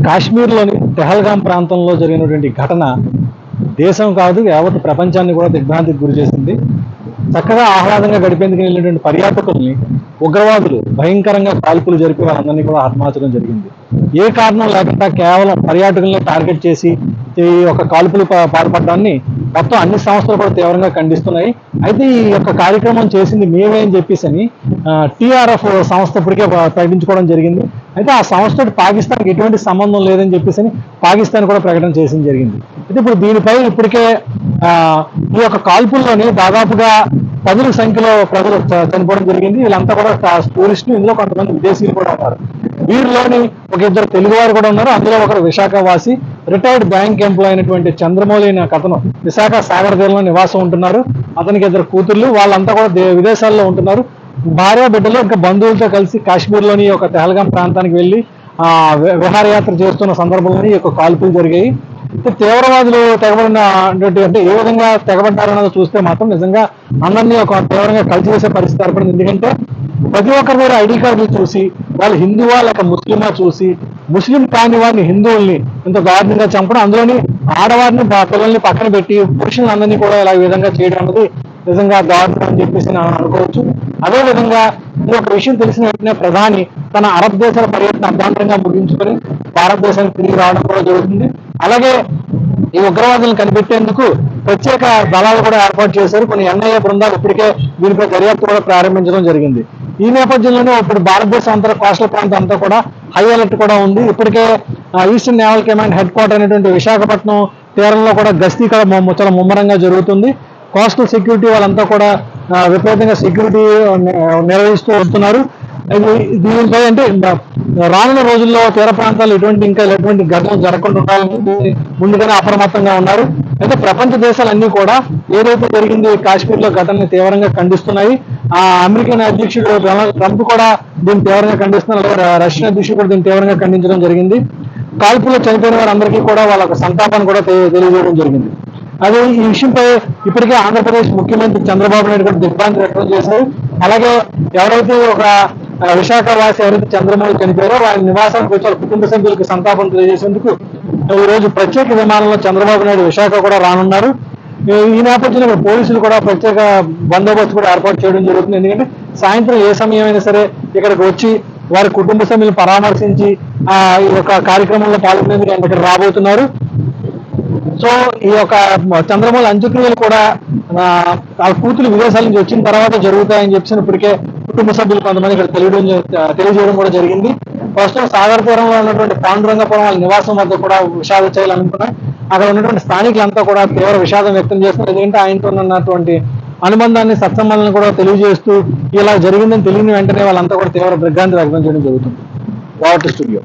కాశ్మీర్లోని పెహల్గాం ప్రాంతంలో జరిగినటువంటి ఘటన దేశం కాదు యావత్ ప్రపంచాన్ని కూడా దిగ్భ్రాంతికి గురి చేసింది. చక్కగా ఆహ్లాదంగా గడిపేందుకు వెళ్ళినటువంటి పర్యాటకుల్ని ఉగ్రవాదులు భయంకరంగా కాల్పులు జరిపి వాళ్ళందరినీ కూడా హతమార్చడం జరిగింది. ఏ కారణం లేకుండా కేవలం పర్యాటకుల్ని టార్గెట్ చేసి ఈ యొక్క కాల్పులు పాల్పడడాన్ని మొత్తం అన్ని సంస్థలు కూడా తీవ్రంగా ఖండిస్తున్నాయి. అయితే ఈ యొక్క కార్యక్రమం చేసింది మేమే అని చెప్పేసి టీఆర్ఎఫ్ సంస్థ ఇప్పటికే ప్రకటించుకోవడం జరిగింది. అయితే ఆ సంస్థతో పాకిస్తాన్కి ఎటువంటి సంబంధం లేదని చెప్పేసి పాకిస్తాన్ కూడా ప్రకటన చేసింది జరిగింది. అయితే ఇప్పుడు దీనిపై ఇప్పటికే ఈ యొక్క కాల్పుల్లోని దాదాపుగా 10 సంఖ్యలో ప్రజలు చనిపోవడం జరిగింది. వీళ్ళంతా కూడా టూరిస్టులు, ఇందులో కొంతమంది విదేశీయులు కూడా ఉన్నారు. వీరిలోని ఒక ఇద్దరు తెలుగువారు కూడా ఉన్నారు. అందులో ఒకరు విశాఖ వాసి, రిటైర్డ్ బ్యాంక్ ఎంప్లాయ్ అయినటువంటి చంద్రమౌళి అనే అతను విశాఖ సాగర్ తీరంలో నివాసం ఉంటున్నారు. అతనికి ఇద్దరు కూతుర్లు, వాళ్ళంతా కూడా విదేశాల్లో ఉంటున్నారు. భార్య బిడ్డలు ఇంకా బంధువులతో కలిసి కాశ్మీర్లోని ఒక పెహల్గాం ప్రాంతానికి వెళ్ళి విహారయాత్ర చేస్తున్న సందర్భంలోని ఈ యొక్క కాల్పులు జరిగాయి. తీవ్రవాదులు తెగబడిన అంటే ఏ విధంగా తెగబడ్డారన్నది చూస్తే మాత్రం నిజంగా అందరినీ ఒక తీవ్రంగా కలిసివేసే పరిస్థితి ఏర్పడింది. ఎందుకంటే ప్రతి ఒక్కరి దగ్గర ఐడి కార్డులు చూసి వాళ్ళు హిందువా లేక ముస్లిమా చూసి ముస్లిం కాని వారిని హిందువుల్ని ఇంత దారుణంగా చంపడం, అందులోని ఆడవారిని పిల్లల్ని పక్కన పెట్టి పురుషులందరినీ కూడా ఇలా ఈ విధంగా చేయడం అనేది నిజంగా దారుణం అని చెప్పేసి మనం అనుకోవచ్చు. అదేవిధంగా ఈ ఒక విషయం తెలిసిన వెంటనే ప్రధాని తన అరబ్ దేశాల పర్యటన అర్ధాంతరంగా ముగించుకొని భారతదేశానికి తిరిగి రావడం కూడా జరుగుతుంది. అలాగే ఈ ఉగ్రవాదులను కనిపెట్టేందుకు ప్రత్యేక దళాలు కూడా ఏర్పాటు చేశారు. కొన్ని ఎన్ఐఏ బృందాలు ఇప్పటికే దీనిపై దర్యాప్తు కూడా ప్రారంభించడం జరిగింది. ఈ నేపథ్యంలోనే ఇప్పుడు భారతదేశం అంతా కోస్టల్ ప్రాంతం అంతా కూడా హై అలర్ట్ కూడా ఉంది. ఇప్పటికే eastern naval command head quarter అయినటువంటి విశాఖపట్నం తీరంలో కూడా గస్తీ కూడా చాలా ముమ్మరంగా జరుగుతుంది. కోస్టల్ సెక్యూరిటీ వాళ్ళంతా కూడా విపరీతంగా సెక్యూరిటీ నిర్వహిస్తూ వస్తున్నారు. దీనిపై అంటే రానున్న రోజుల్లో తీర ప్రాంతాలు ఎటువంటి ఘటనలు జరగకుండా ఉండాలని ముందుగానే అప్రమత్తంగా ఉన్నారు. అయితే ప్రపంచ దేశాలన్నీ కూడా ఏదైతే జరిగింది కాశ్మీర్లో ఘటనని తీవ్రంగా ఖండిస్తున్నాయి. అమెరికన్ అధ్యక్షుడు ట్రంప్ కూడా దీన్ని తీవ్రంగా ఖండిస్తున్నారు. అలాగే రష్యన్ అధ్యక్షుడు కూడా దీన్ని తీవ్రంగా ఖండించడం జరిగింది. కాల్పుల్లో చనిపోయిన వారందరికీ కూడా వాళ్ళ సంతాపాన్ని కూడా తెలియజేయడం జరిగింది. అదే ఈ విషయంపై ఇప్పటికే ఆంధ్రప్రదేశ్ ముఖ్యమంత్రి చంద్రబాబు నాయుడు కూడా దిగ్భ్రాంతి వ్యక్తం చేశారు. అలాగే ఎవరైతే ఒక విశాఖ వాసి ఎవరైతే చంద్రమౌళి చనిపోయారో వారి నివాసానికి వచ్చి వాళ్ళ కుటుంబ సభ్యులకు సంతాపం తెలియజేసేందుకు ఈ రోజు ప్రత్యేక విమానంలో చంద్రబాబు నాయుడు విశాఖ కూడా రానున్నారు. ఈ నేపథ్యంలో పోలీసులు కూడా ప్రత్యేక బందోబస్తు కూడా ఏర్పాటు చేయడం జరుగుతుంది. ఎందుకంటే సాయంత్రం ఏ సమయమైనా సరే ఇక్కడికి వచ్చి వారి కుటుంబ సభ్యులను పరామర్శించి ఈ యొక్క కార్యక్రమంలో పాల్గొనేందుకు ఇక్కడ రాబోతున్నారు. సో ఈ యొక్క చంద్రమౌళి అంత్యక్రియలు కూడా ఆ కూతురు విదేశాల నుంచి వచ్చిన తర్వాత జరుగుతాయని చెప్పి ఇప్పటికే కుటుంబ సభ్యులు కొంతమంది ఇక్కడ తెలియజేయడం కూడా జరిగింది. ప్రస్తుతం సాగర్ తీరంలో ఉన్నటువంటి పాండురంగపురం వాళ్ళ నివాసం వద్ద కూడా విషాద చేయాలనుకున్నారు. అక్కడ ఉన్నటువంటి స్థానికులంతా కూడా తీవ్ర విషాదం వ్యక్తం చేస్తున్నారు. ఎందుకంటే ఆయనతో ఉన్నటువంటి అనుబంధాన్ని సత్సంబంధాలను కూడా తెలియజేస్తూ ఇలా జరిగిందని తెలియని వెంటనే వాళ్ళంతా కూడా తీవ్ర దిగ్భ్రాంతి వ్యక్తం చేయడం జరుగుతుంది. Water studio.